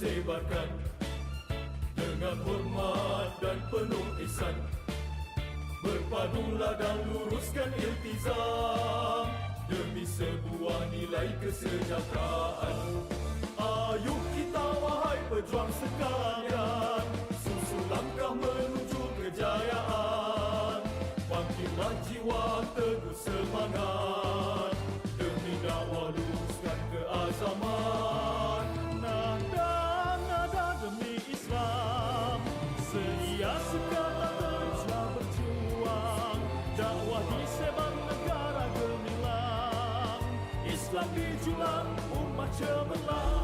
sebarkan dengan hormat dan penuh ihsan. Berpadulah dan luruskan iltizam demi sebuah nilai kesejahteraan. Ayuh kita wahai pejuang sekalian, susul langkah menuju kejayaan. Bangkitlah jiwa, teguh semangat demi dakwah luruskan keazaman. Nahdah, nahdah demi Islam, sedia sekata teruslah berjuang. Dakwah disebar negara gemilang, Islam dijulang, umat cemerlang.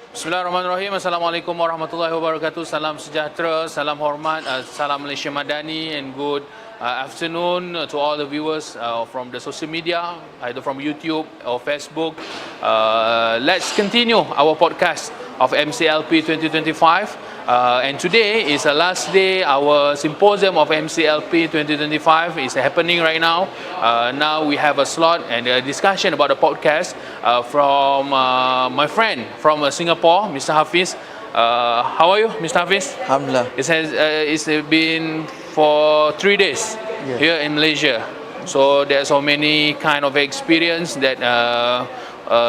Bismillahirrahmanirrahim. Assalamualaikum warahmatullahi wabarakatuh. Salam sejahtera, salam hormat, salam Malaysia Madani, and good afternoon to all the viewers from the social media, either from YouTube or Facebook. Let's continue our podcast of MSEALP 2025. And today is the last day. Our symposium of MSEALP 2025 is happening right now. Now we have a slot and a discussion about the podcast from my friend from Singapore, Mr. Hafiz. How are you, Mr. Hafiz? Alhamdulillah. It's been for 3 days here in Malaysia. So there's so many kind of experience that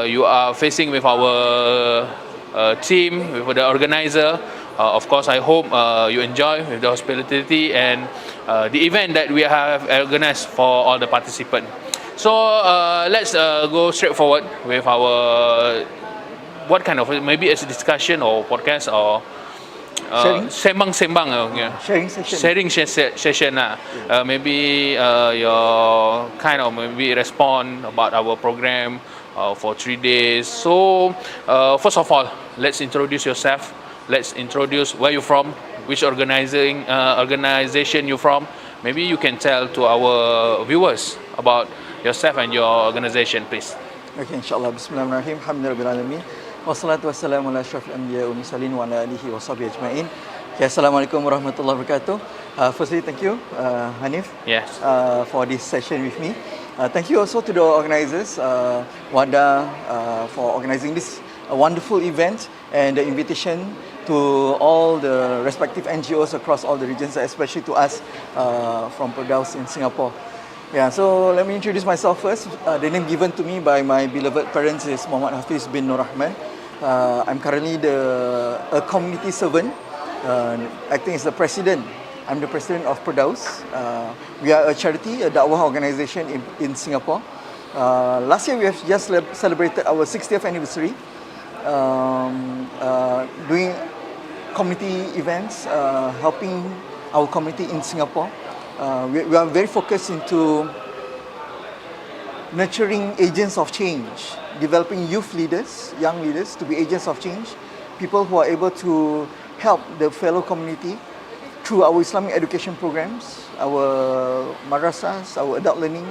you are facing with our team, with the organizer. Of course, I hope you enjoy with the hospitality and the event that we have organized for all the participants. So let's go straight forward with our what kind of, maybe it's a discussion or podcast or sembang-sembang, sharing session lah. Maybe your kind of maybe respond about our program for 3 days. So first of all, let's introduce yourself. Let's introduce where you're from, which organization you're from. Maybe you can tell to our viewers about yourself and your organization, please. Okay, insyaAllah. Bismillahirrahmanirrahim. Alhamdulillahirrahmanirrahim. Wassalatu wassalamu ala asyrafil anbiya wa mursalin wa ala alihi wa sahbihi ajma'in. Okay, Assalamualaikum warahmatullahi wabarakatuh. Firstly, thank you, Hanif, for this session with me. Thank you also to the organizers, WADA, for organizing this wonderful event and the invitation to all the respective NGOs across all the regions, especially to us from Perdaus in Singapore. Yeah, so let me introduce myself first. The name given to me by my beloved parents is Muhammad Hafiz bin Noorahman. I'm currently a community servant, acting as the president. I'm the president of Perdaus. We are a charity, a da'wah organization in Singapore. Last year we have just celebrated our 60th anniversary, doing community events, helping our community in Singapore. We are very focused into nurturing agents of change, developing youth leaders, young leaders to be agents of change, people who are able to help the fellow community through our Islamic education programs, our madrasas, our adult learning,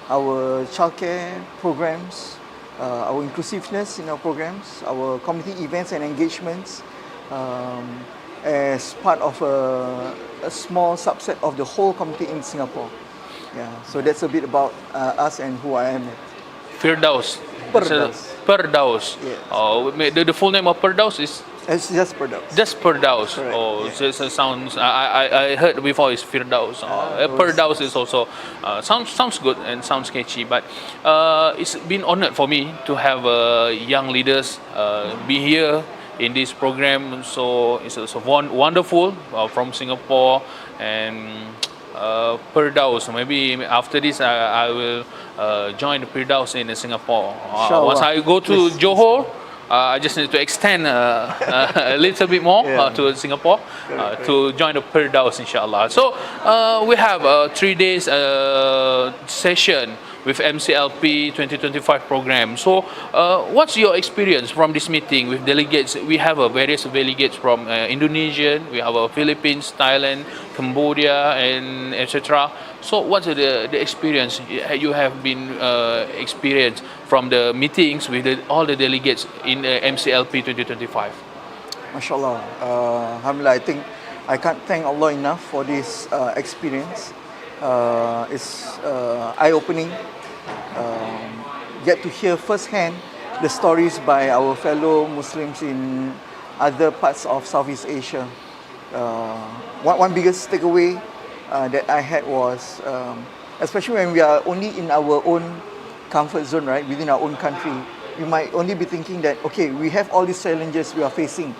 our childcare programs, our inclusiveness in our programs, our community events and engagements, as part of a small subset of the whole community in Singapore. Yeah, so that's a bit about us and who I am. Perdaus. Perdaus. Yes. The full name of Perdaus is? It's just Perdaus. Just Perdaus. Correct. Oh, yes. Just sounds. I heard before it's Firdaus. Perdaus is also sounds good and sounds catchy. But it's been honoured for me to have young leaders be here in this program. So it's wonderful from Singapore, and Perdaus. Maybe after this, I will join the Perdaus in Singapore. Once I go to Johor, I just need to extend a little bit more to Singapore to join the Perdaus, inshallah. So we have a 3 days session with MSEALP 2025 program. So what's your experience from this meeting with delegates? We have various delegates from Indonesia, we have Philippines, Thailand, Cambodia, and etc. So what's the experience you have been experienced from the meetings with all the delegates in MSEALP 2025? MashaAllah. Alhamdulillah, I think I can't thank Allah enough for this experience. It's eye-opening. Get to hear firsthand the stories by our fellow Muslims in other parts of Southeast Asia. One biggest takeaway that I had was, especially when we are only in our own comfort zone, right, within our own country, we might only be thinking that, okay, we have all these challenges we are facing,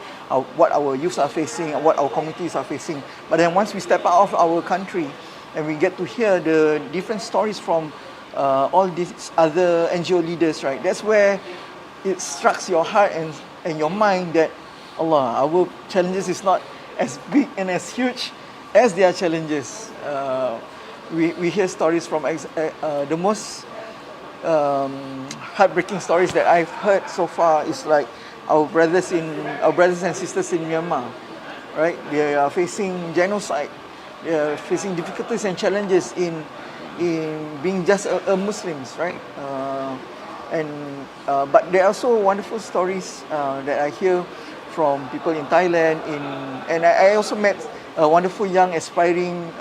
what our youths are facing, what our communities are facing. But then once we step out of our country and we get to hear the different stories from all these other NGO leaders, right, that's where it strikes your heart and your mind that, Allah, our challenges is not as big and as huge as their challenges. We hear stories from the most heartbreaking stories that I've heard so far is like our brothers and sisters in Myanmar, right? They are facing genocide. They are facing difficulties and challenges in being just a Muslims, right? But there are also wonderful stories that I hear from people in Thailand. And I also met a wonderful young aspiring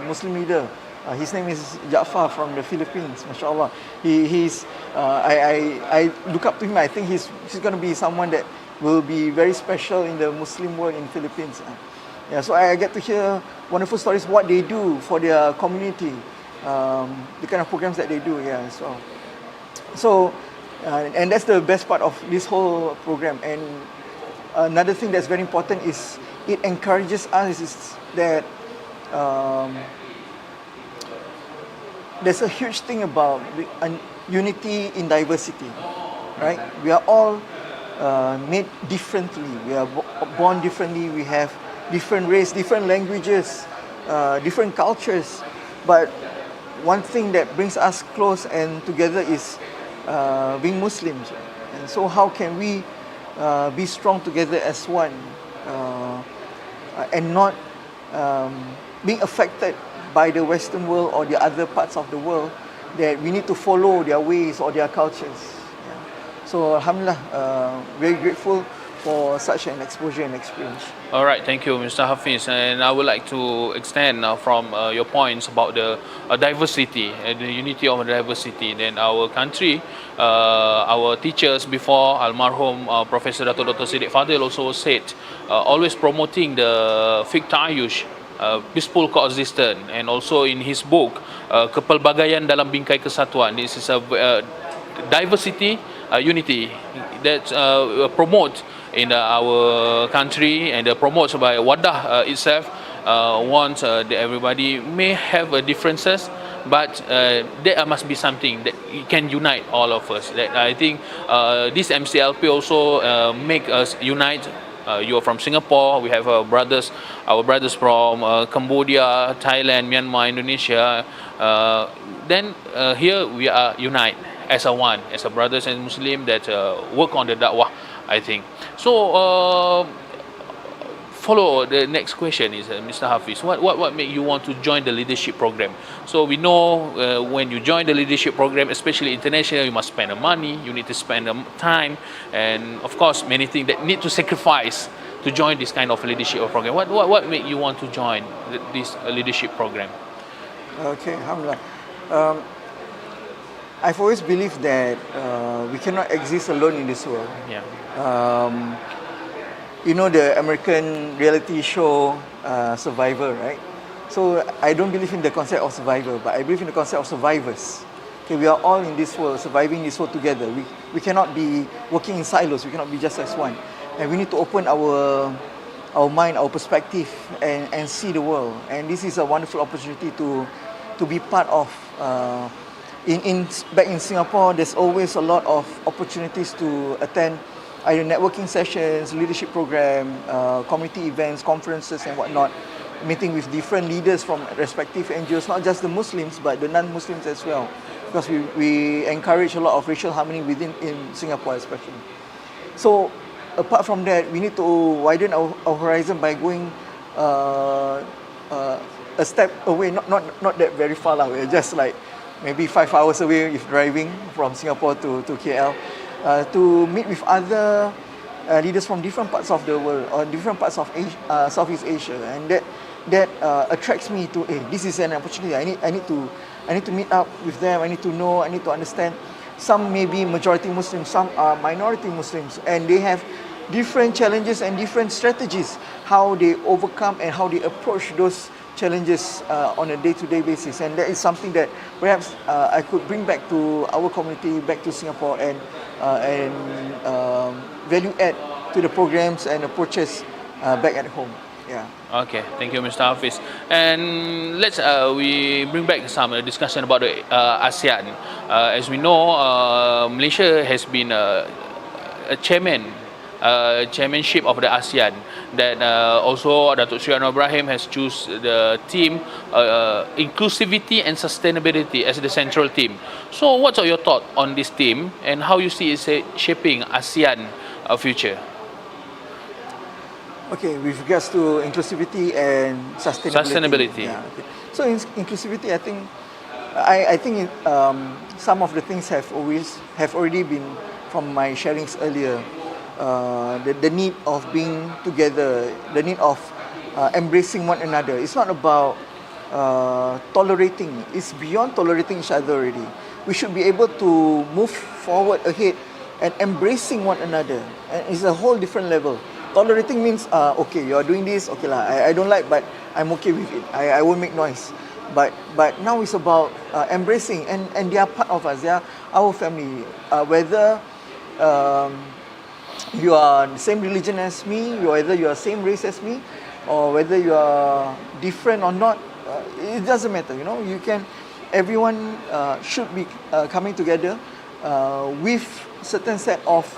Muslim leader. His name is Jafar from the Philippines. MashaAllah. I look up to him. I think he's going to be someone that will be very special in the Muslim world in Philippines. Yeah, so I get to hear wonderful stories, what they do for their community, the kind of programs that they do. Yeah, so and that's the best part of this whole program. And another thing that's very important is it encourages us is that there's a huge thing about unity in diversity, right? We are all made differently. We are born differently. We have different race, different languages, different cultures. But one thing that brings us close and together is being Muslims. And so how can we be strong together as one and not being affected by the Western world or the other parts of the world that we need to follow their ways or their cultures. Yeah. So Alhamdulillah, very grateful for such an exposure and experience. All right, thank you, Mr. Hafiz. And I would like to extend from your points about the diversity and the unity of diversity. Then our country, our teachers before, Almarhum Professor Dr. Siddiq Fadil also said, always promoting the fiqh ta'ayush, peaceful coexistence, and also in his book Kepelbagaian dalam Bingkai Kesatuan. This is a diversity, unity that promote in our country and promotes by WADAH itself. Wants that everybody may have differences, but there must be something that can unite all of us. That I think this MSEALP also make us unite. You are from Singapore. We have our brothers from Cambodia, Thailand, Myanmar, Indonesia. Then here we are unite as a one, as a brothers and Muslim that work on the da'wah, I think. So follow the next question is Mr. Hafiz. What made you want to join the leadership program? So we know when you join the leadership program, especially international, you must spend the money, you need to spend the time, and of course many things that need to sacrifice to join this kind of leadership program. What made you want to join this leadership program? Okay, Alhamdulillah. I've always believed that we cannot exist alone in this world. Yeah. You know the American reality show Survivor, right? So I don't believe in the concept of survivor, but I believe in the concept of survivors. Okay, we are all in this world, surviving this world together. We cannot be working in silos. We cannot be just as one. And we need to open our mind, our perspective, and see the world. And this is a wonderful opportunity to be part of. Back in Singapore, there's always a lot of opportunities to attend either networking sessions, leadership program, community events, conferences and whatnot, meeting with different leaders from respective NGOs, not just the Muslims but the non-Muslims as well, because we encourage a lot of racial harmony in Singapore especially. So apart from that, we need to widen our horizon by going a step away, not that very far away, just like maybe 5 hours away if driving from Singapore to KL, to meet with other leaders from different parts of the world or different parts of Southeast Asia, and that attracts me to, this is an opportunity. I need to meet up with them. I need to know. I need to understand. Some may be majority Muslims, some are minority Muslims, and they have different challenges and different strategies, how they overcome and how they approach those challenges on a day-to-day basis. And that is something that perhaps I could bring back to our community, back to Singapore, and value add to the programs and approaches back at home. Yeah. Okay, thank you, Mr. Hafiz. And let's we bring back some discussion about the ASEAN. As we know, Malaysia has been a chairmanship of the ASEAN. That also Datuk Sri Anwar Ibrahim has chosen the theme inclusivity and sustainability as the central theme. So, what's your thought on this theme and how you see it shaping ASEAN future? Okay, with regards to inclusivity and sustainability. Yeah, okay. So inclusivity, I think some of the things have already been from my sharings earlier. The need of being together, the need of embracing one another. It's not about tolerating. It's beyond tolerating each other already. We should be able to move forward ahead and embracing one another. And it's a whole different level. Tolerating means, okay, you are doing this, okay lah, I don't like, but I'm okay with it. I won't make noise. But now it's about embracing, and they are part of us. They are our family. Whether you are the same religion as me, whether you are same race as me, or whether you are different or not, it doesn't matter. You know, everyone should be coming together with certain set of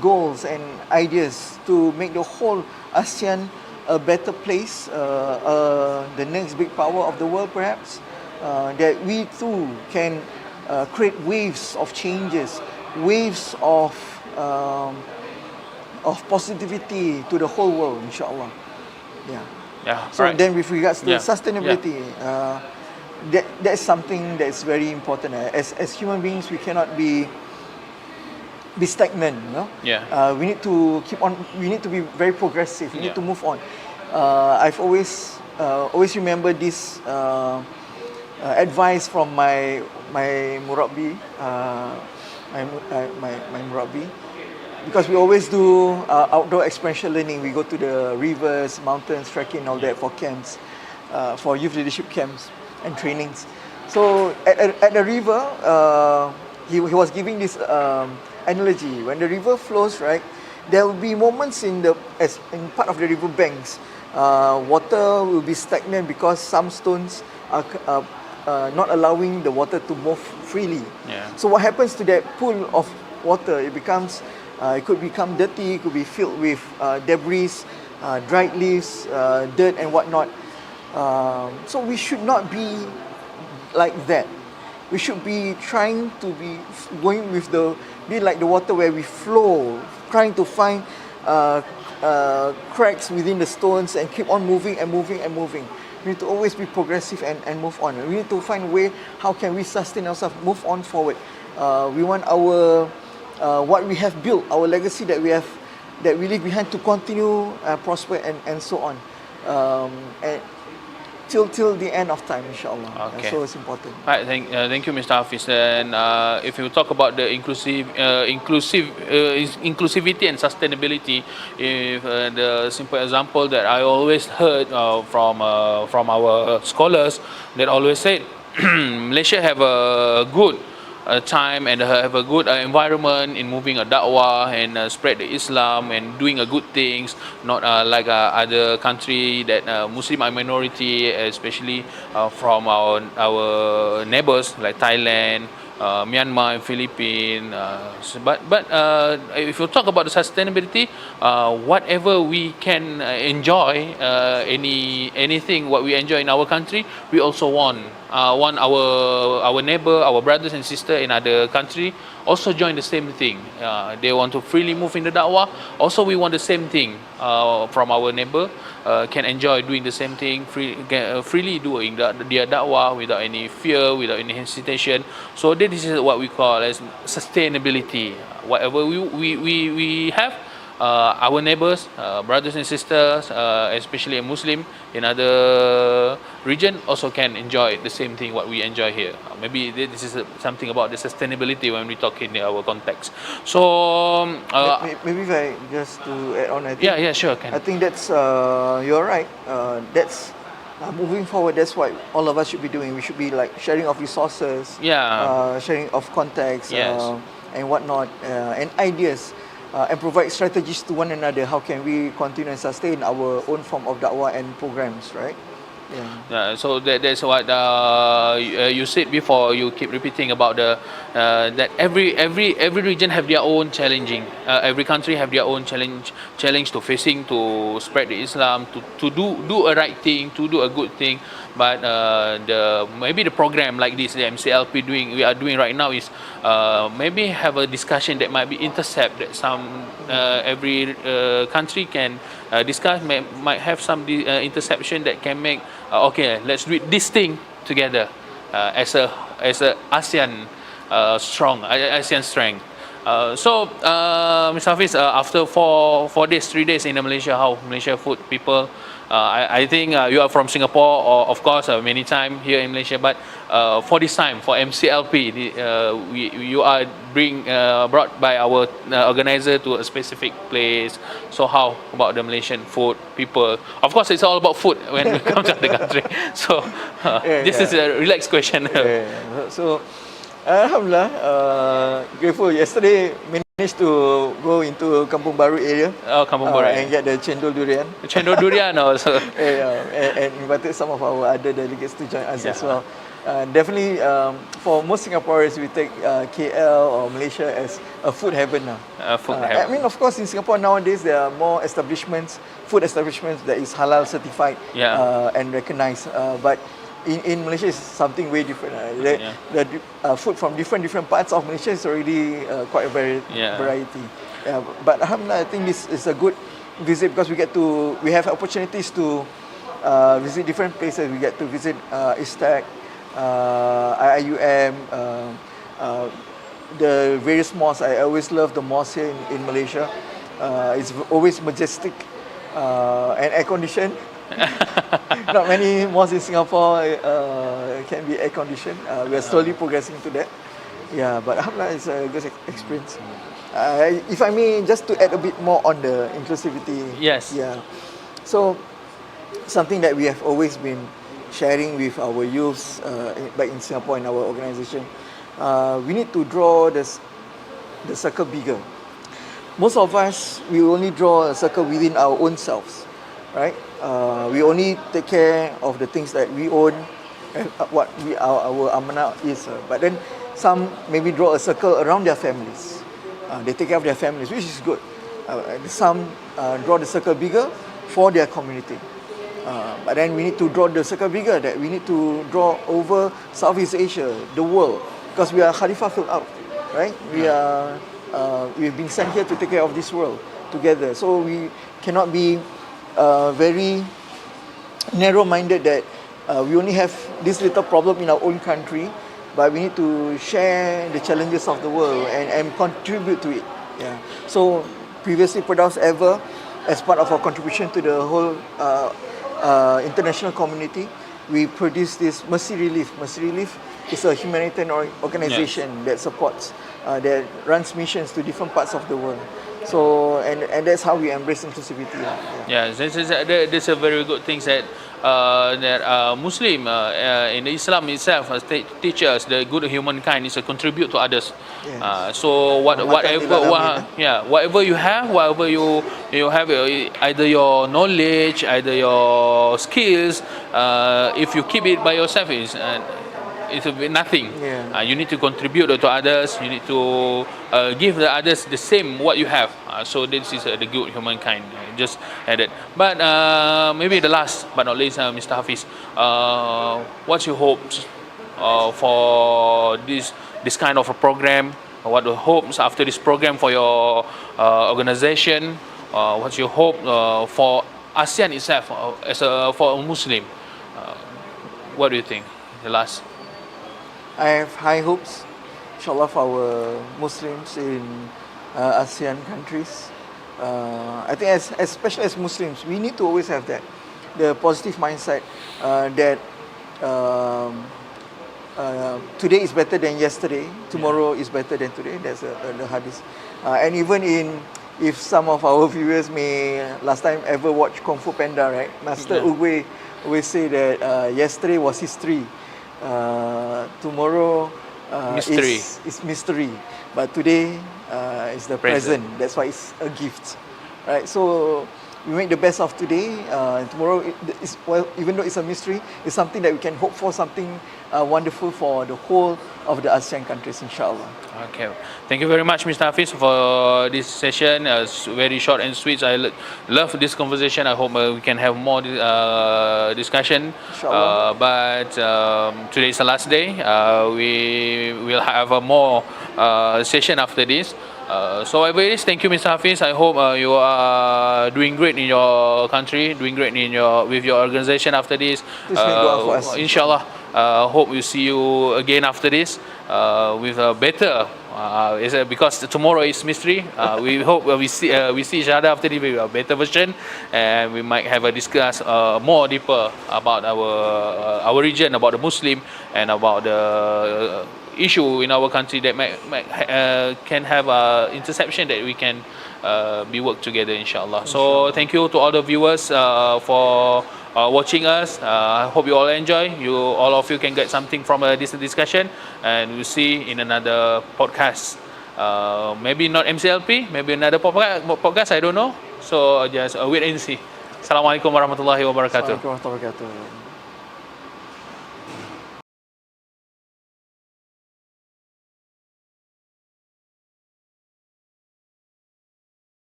goals and ideas to make the whole ASEAN a better place, the next big power of the world perhaps, that we too can create waves of changes, waves of positivity to the whole world, inshallah. Yeah. So right. Then with regards to sustainability, that's something that's very important. As human beings, we cannot be stagnant, you know? We need to keep on. We need to be very progressive. We need to move on. I've always remember this advice from my murabbi, my murabbi, because we always do outdoor experiential learning. We go to the rivers, mountains, trekking, all that for camps, for youth leadership camps and trainings. So at the river, he was giving this analogy. When the river flows, right, there will be moments in part of the river banks, water will be stagnant because some stones are not allowing the water to move freely. So what happens to that pool of water? It could become dirty. It could be filled with debris, dried leaves, dirt and whatnot. So we should not be like that. We should be trying to be going with be like the water where we flow, trying to find cracks within the stones and keep on moving and moving and moving. We need to always be progressive and move on. We need to find a way, how can we sustain ourselves, move on forward. We want our what we have built, our legacy that we leave behind to continue prosper and so on. And till the end of time, inshallah. Okay. So it's important. Right, thank you, Mr. Hafiz. And if you talk about the inclusivity and sustainability, if the simple example that I always heard from our scholars that always said, Malaysia have a good time and have a good environment in moving a da'wah and spread the Islam and doing a good things, not like other country that Muslim are minority, especially from our neighbors like Thailand, Myanmar and Philippines. But if you talk about the sustainability, whatever we can enjoy, anything what we enjoy in our country, we also want our neighbor, our brothers and sisters in other country also join the same thing. They want to freely move in the da'wah. Also, we want the same thing from our neighbor. Can enjoy doing the same thing, freely doing their da'wah without any fear, without any hesitation. So this is what we call as sustainability. Whatever we have, our neighbors, brothers and sisters, especially a Muslim in other region, also can enjoy the same thing what we enjoy here. Maybe this is something about the sustainability when we talk in our context. So maybe if I just to add on, I think, yeah, sure, can. I think that's you're right. That's moving forward. That's what all of us should be doing. We should be like sharing of resources, sharing of contacts, and whatnot, and ideas. And provide strategies to one another. How can we continue and sustain our own form of da'wah and programs, right? So that's what you said before. You keep repeating about that every region have their own challenging. Every country have their own challenge to facing to spread the Islam, to do a right thing, to do a good thing. But maybe the program like this, the MSEALP we are doing right now is maybe have a discussion that might be intercept that some every country can discuss, might have some interception that can make okay, let's do this thing together as a ASEAN ASEAN strength. So Mr. Hafiz, after 4 days, 3 days in Malaysia, how Malaysia food people? I think you are from Singapore, or of course many times here in Malaysia, but for this time, for MSEALP, you are brought by our organizer to a specific place. So how about the Malaysian food people? Of course, it's all about food when we come to the country. So this is a relaxed question. So Alhamdulillah, grateful. Yesterday managed to go into Kampung Baru area. Oh, Kampung Baru. And get the chendol durian. Chendol durian also. And invited some of our other delegates to join us as well. Definitely, for most Singaporeans, we take KL or Malaysia as a food heaven now. I mean, of course, in Singapore nowadays, there are more food establishments that is halal certified and recognized. But in Malaysia, it's something way different. The food from different parts of Malaysia is already quite a variety. But alhamdulillah, I think this is a good visit because we have opportunities to visit different places. We get to visit ISTAC, IIUM, the various mosques. I always love the mosque here in Malaysia. It's always majestic and air conditioned. Not many mosques in Singapore can be air conditioned. We are slowly progressing to that. But alhamdulillah, it's a good experience. If I may, just to add a bit more on the inclusivity. Yes. So something that we have always been sharing with our youths back in Singapore in our organisation, we need to draw the circle bigger. Most of us, we only draw a circle within our own selves, right? We only take care of the things that we own and what our amanah is. But then some maybe draw a circle around their families. They take care of their families, which is good. Some draw the circle bigger for their community. But then we need to draw the circle bigger, that we need to draw over Southeast Asia, the world, because we are Khalifah filled out, right? We've been sent here to take care of this world together. So we cannot be very narrow-minded that we only have this little problem in our own country, but we need to share the challenges of the world and contribute to it. So previously, Perdaus ever, as part of our contribution to the whole international community, we produced this Mercy Relief. Mercy Relief is a humanitarian organization that supports, that runs missions to different parts of the world. So and that's how we embrace inclusivity. Yeah, that's a very good thing that Muslim in Islam itself teach us the good humankind is to contribute to others. Yes. So whatever you have, whatever you have, either your knowledge, either your skills, if you keep it by yourself, it's nothing. You need to contribute to others. You need to give the others the same what you have. So this is the good humankind. Just added. But maybe the last but not least, Mr. Hafiz, what's your hopes for this kind of a program? What are the hopes after this program for your organization? What's your hope for ASEAN itself for a Muslim? What do you think? The last. I have high hopes, inshallah, for our Muslims in ASEAN countries. I think especially as Muslims, we need to always have the positive mindset that today is better than yesterday, tomorrow is better than today. That's the hadith. And even if some of our viewers may last time ever watch Kung Fu Panda, right? Master Uwe always say that yesterday was history. Tomorrow is mystery, but today is the present. That's why it's a gift, right? So we make the best of today. Tomorrow is, well, even though it's a mystery, it's something that we can hope for, something wonderful for the whole of the ASEAN countries, inshallah. Okay, thank you very much, Mr. Hafiz, for this session. It's very short and sweet. I love this conversation. I hope we can have more discussion. But today is the last day. We will have a more session after this. So anyways, thank you, Mr. Hafiz. I hope you are doing great in your country, doing great with your organization after this. Inshallah, hope we see you again after this with a better. Because tomorrow is mystery. We hope we see each other after this with a better version, and we might have a discuss more deeper about our region, about the Muslim, and about the issue in our country that can have interception that we can be work together, inshallah. So thank you to all the viewers for watching us. I hope you all enjoy. All of you can get something from this discussion, and we'll see in another podcast. Maybe not MSEALP, maybe another podcast. I don't know. So just wait and see. Assalamualaikum warahmatullahi wabarakatuh. Assalamualaikum warahmatullahi wabarakatuh.